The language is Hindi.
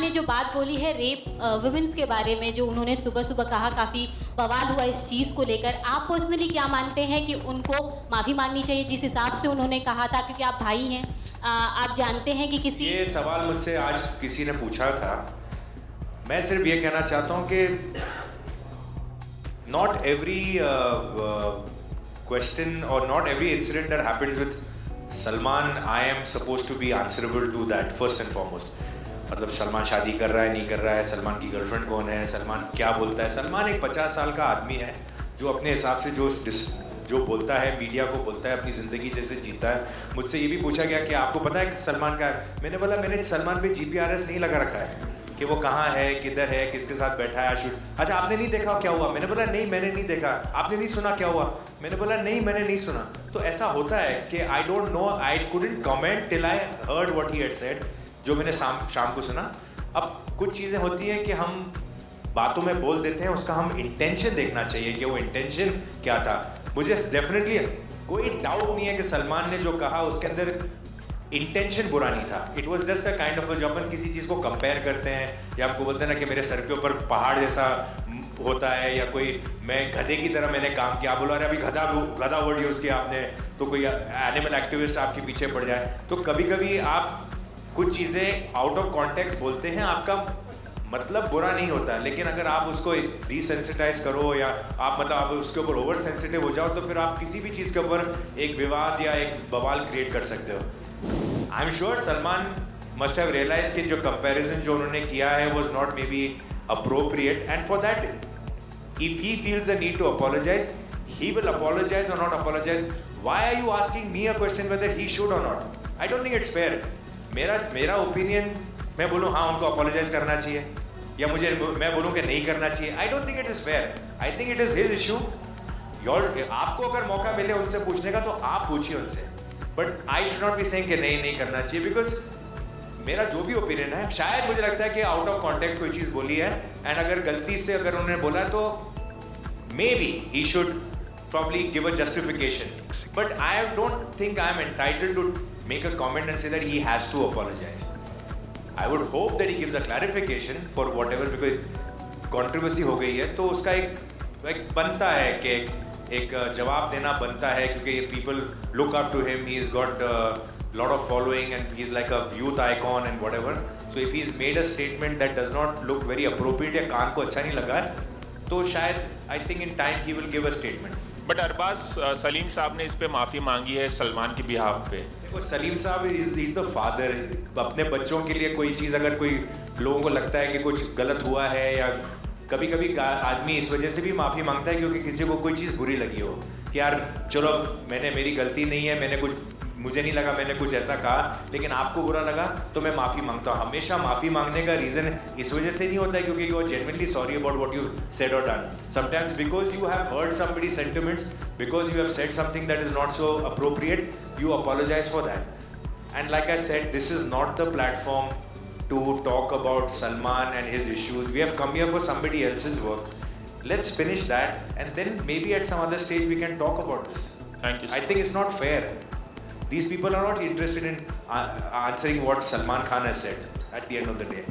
ने जो बात बोली है रेप वुमेन्स के बारे में, जो उन्होंने सुबह सुबह कहा, काफ़ी बवाल हुआ इस चीज़ को लेकर। आप पर्सनली क्या मानते हैं कि उनको माफ़ी मांगनी चाहिए जिस हिसाब से उन्होंने कहा था, क्योंकि आप भाई हैं, आप जानते हैं कि किसी ये सवाल मुझसे आज किसी ने पूछा था। मैं सिर्फ ये कहना चाहता हूँ कि not every question or not every incident that happens with Salman, I am supposed to be answerable to that first and foremost. मतलब सलमान शादी कर रहा है नहीं कर रहा है, सलमान की गर्लफ्रेंड कौन है, सलमान क्या बोलता है। सलमान एक 50 साल का आदमी है जो अपने हिसाब से जो बोलता है, मीडिया को बोलता है, अपनी ज़िंदगी जैसे जीता है। मुझसे ये भी पूछा गया कि आपको पता है कि सलमान का है। मैंने बोला मैंने सलमान पे GPRS नहीं लगा रखा है कि वो कहाँ है, किधर है, किसके साथ बैठा है शूट। अच्छा आपने नहीं देखा क्या हुआ? मैंने बोला नहीं मैंने नहीं देखा। आपने नहीं सुना क्या हुआ? मैंने बोला नहीं मैंने नहीं सुना। तो ऐसा होता है कि I don't know, I couldn't comment till I heard what he had said, जो मैंने शाम को सुना। अब कुछ चीज़ें होती हैं कि हम बातों में बोल देते हैं, उसका हम इंटेंशन देखना चाहिए कि वो इंटेंशन क्या था। मुझे डेफिनेटली कोई डाउट नहीं है कि सलमान ने जो कहा उसके अंदर इंटेंशन बुरा नहीं था। It was just a kind of, जब अपन किसी चीज़ को कंपेयर करते हैं या आपको बोलते हैं ना कि मेरे सर के ऊपर पहाड़ जैसा होता है, या कोई मैं गधे की तरह मैंने काम किया, आप बोलो अरे अभी गधा वर्ड यूज़ किया आपने, तो कोई एनिमल एक्टिविस्ट आपके पीछे पड़ जाए। तो कभी कभी आप कुछ चीज़ें आउट ऑफ कॉन्टेक्स्ट बोलते हैं, आपका मतलब बुरा नहीं होता, लेकिन अगर आप उसको डिसेंसिटाइज करो या आप मतलब आप उसके ऊपर ओवर सेंसिटिव हो जाओ, तो फिर आप किसी भी चीज़ के ऊपर एक विवाद या एक बवाल क्रिएट कर सकते हो। I am sure Salman must have realise कि जो कंपैरिजन जो उन्होंने किया है was not maybe appropriate, and for that if he feels the need to apologise, he will apologize or not apologize. Why are you asking me a question whether he should or not? I don't think it's fair. मेरा ओपिनियन, मैं बोलूँ हाँ उनको अपोलोजाइज करना चाहिए, या मैं बोलूँ कि नहीं करना चाहिए, I don't think it is fair. I think it is his issue. आपको अगर मौका मिले उनसे पूछने का तो आप पूछिए उनसे, but I should not be saying कि नहीं करना चाहिए, बिकॉज मेरा जो भी ओपिनियन है, शायद मुझे लगता है कि आउट ऑफ कॉन्टेक्स्ट कोई चीज़ बोली है, एंड अगर गलती से अगर उन्होंने बोला तो may be he should probably give a justification, but I don't think I am entitled to make a comment and say that he has to apologize. I would hope that he gives a clarification for whatever, because controversy हो गई है तो उसका एक बनता है कि एक जवाब देना बनता है, क्योंकि people look up to him, he's got a lot of following and he's like a youth icon and whatever. So if he's made a statement that does not look very appropriate या कान को अच्छा नहीं लगा, तो शायद I think in time he will give a statement. But Arbaaz Salim साहब ने इस पे माफ़ी मांगी है सलमान की बिहाफ पे। देखो सलीम साहब इज द फादर। अपने बच्चों के लिए कोई चीज़ अगर कोई लोगों को लगता है कि कुछ गलत हुआ है, या कभी कभी आदमी इस वजह से भी माफ़ी मांगता है क्योंकि किसी को कोई चीज़ बुरी लगी हो कि यार चलो मेरी गलती नहीं है, मुझे नहीं लगा मैंने कुछ ऐसा कहा, लेकिन आपको बुरा लगा तो मैं माफ़ी मांगता हूँ। हमेशा माफ़ी मांगने का रीज़न इस वजह से नहीं होता है क्योंकि you are genuinely sorry about what you said और done. Sometimes because you have hurt somebody's sentiments, because you have said something that is not so appropriate, you apologise for that. And like I said, this is not the platform to talk about Salman and his issues. We have come here for somebody else's work. Let's finish that, and then maybe at some other stage we can talk about this. Thank you, sir. I think it's not fair. These people are not interested in answering what Salman Khan has said at the end of the day.